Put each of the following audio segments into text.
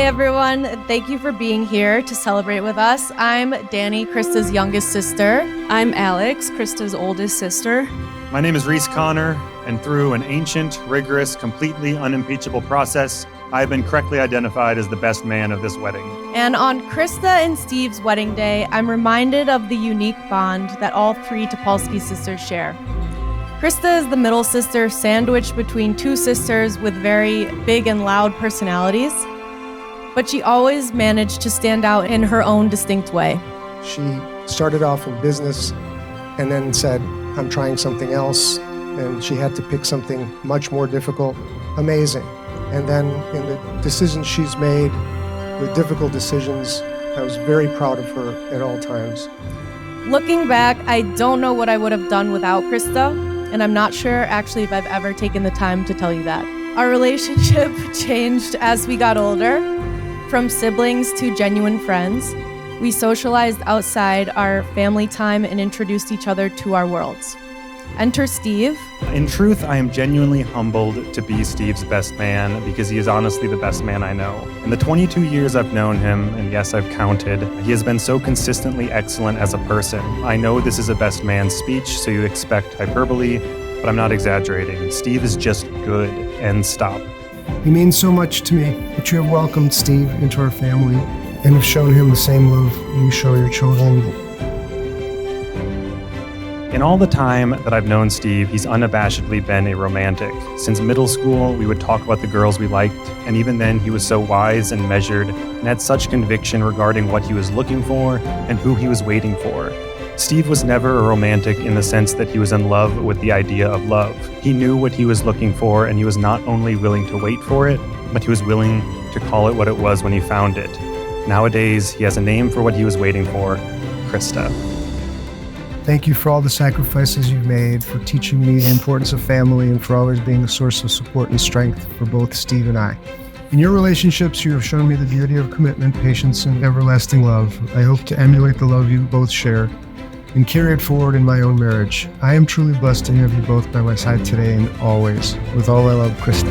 everyone. Thank you for being here to celebrate with us. I'm Danny, Krista's youngest sister. I'm Alex, Krista's oldest sister. My name is Reese Connor, and through an ancient, rigorous, completely unimpeachable process, I have been correctly identified as the best man of this wedding. And on Krista and Steve's wedding day, I'm reminded of the unique bond that all three Topolsky sisters share. Krista is the middle sister sandwiched between two sisters with very big and loud personalities, but she always managed to stand out in her own distinct way. She started off in business and then said, I'm trying something else, and she had to pick something much more difficult. Amazing. And then in the decisions she's made, the difficult decisions, I was very proud of her at all times. Looking back, I don't know what I would have done without Krista, and I'm not sure actually if I've ever taken the time to tell you that. Our relationship changed as we got older, from siblings to genuine friends. We socialized outside our family time and introduced each other to our worlds. Enter Steve. In truth, I am genuinely humbled to be Steve's best man because he is honestly the best man I know. In the 22 years I've known him, and yes, I've counted, he has been so consistently excellent as a person. I know this is a best man speech, so you expect hyperbole, but I'm not exaggerating. Steve is just good, and stop. He means so much to me that you have welcomed Steve into our family and have shown him the same love you show your children. In all the time that I've known Steve, he's unabashedly been a romantic. Since middle school, we would talk about the girls we liked, and even then he was so wise and measured and had such conviction regarding what he was looking for and who he was waiting for. Steve was never a romantic in the sense that he was in love with the idea of love. He knew what he was looking for, and he was not only willing to wait for it, but he was willing to call it what it was when he found it. Nowadays, he has a name for what he was waiting for, Krista. Thank you for all the sacrifices you've made, for teaching me the importance of family, and for always being a source of support and strength for both Steve and I. In your relationships, you have shown me the beauty of commitment, patience, and everlasting love. I hope to emulate the love you both share and carry it forward in my own marriage. I am truly blessed to have you both by my side today and always. With all I love, Krista.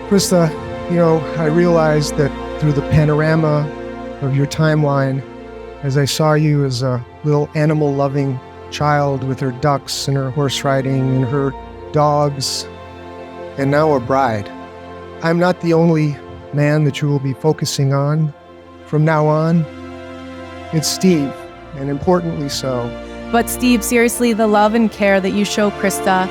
Krista, I realized that through the panorama of your timeline, as I saw you as a little animal-loving child with her ducks and her horse riding and her dogs, and now a bride. I'm not the only man that you will be focusing on from now on. It's Steve, and importantly so. But Steve, seriously, the love and care that you show Krista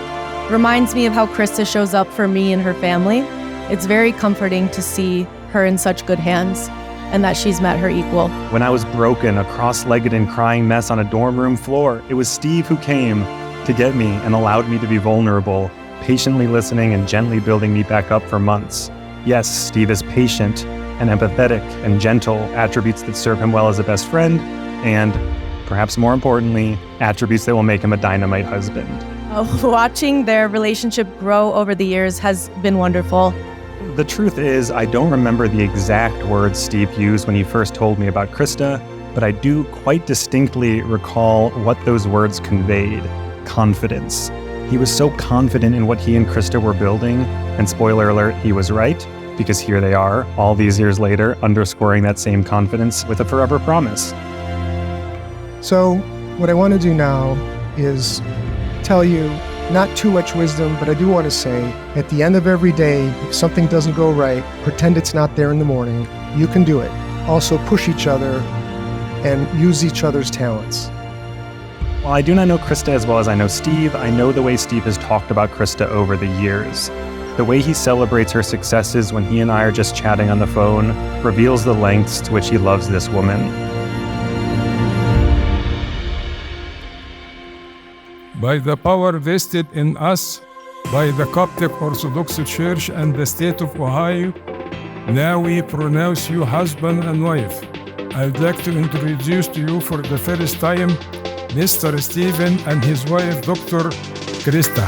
reminds me of how Krista shows up for me and her family. It's very comforting to see her in such good hands and that she's met her equal. When I was broken, a cross-legged and crying mess on a dorm room floor, it was Steve who came to get me and allowed me to be vulnerable, patiently listening and gently building me back up for months. Yes, Steve is patient and empathetic and gentle, attributes that serve him well as a best friend, and perhaps more importantly, attributes that will make him a dynamite husband. Watching their relationship grow over the years has been wonderful. The truth is, I don't remember the exact words Steve used when he first told me about Krista, but I do quite distinctly recall what those words conveyed: confidence. He was so confident in what he and Krista were building, and spoiler alert, he was right, because here they are, all these years later, underscoring that same confidence with a forever promise. So, what I want to do now is tell you not too much wisdom, but I do want to say, at the end of every day, if something doesn't go right, pretend it's not there in the morning. You can do it. Also push each other and use each other's talents. While I do not know Krista as well as I know Steve, I know the way Steve has talked about Krista over the years. The way he celebrates her successes when he and I are just chatting on the phone reveals the lengths to which he loves this woman. By the power vested in us by the Coptic Orthodox Church and the state of Ohio, now we pronounce you husband and wife. I'd like to introduce to you for the first time Mr. Steven and his wife, Dr. Krista.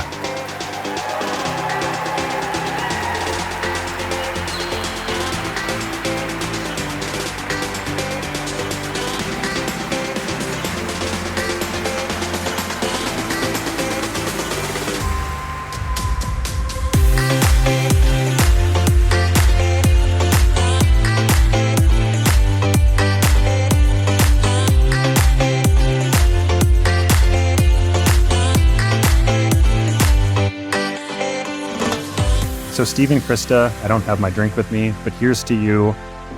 So Steve and Krista, I don't have my drink with me, but here's to you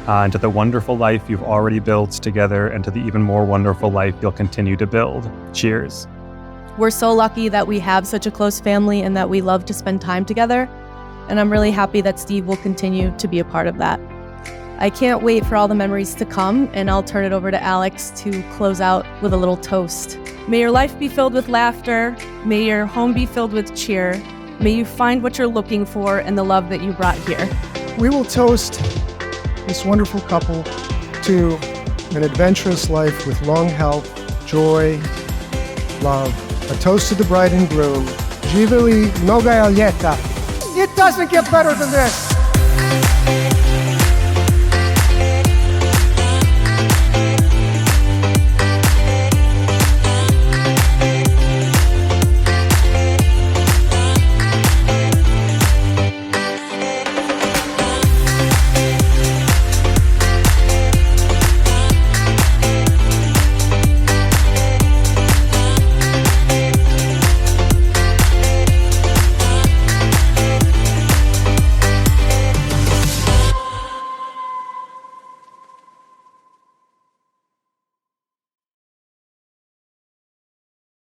and to the wonderful life you've already built together and to the even more wonderful life you'll continue to build. Cheers. We're so lucky that we have such a close family and that we love to spend time together. And I'm really happy that Steve will continue to be a part of that. I can't wait for all the memories to come, and I'll turn it over to Alex to close out with a little toast. May your life be filled with laughter. May your home be filled with cheer. May you find what you're looking for and the love that you brought here. We will toast this wonderful couple to an adventurous life with long health, joy, love. A toast to the bride and groom. Živeli mnoga ljeta. It doesn't get better than this.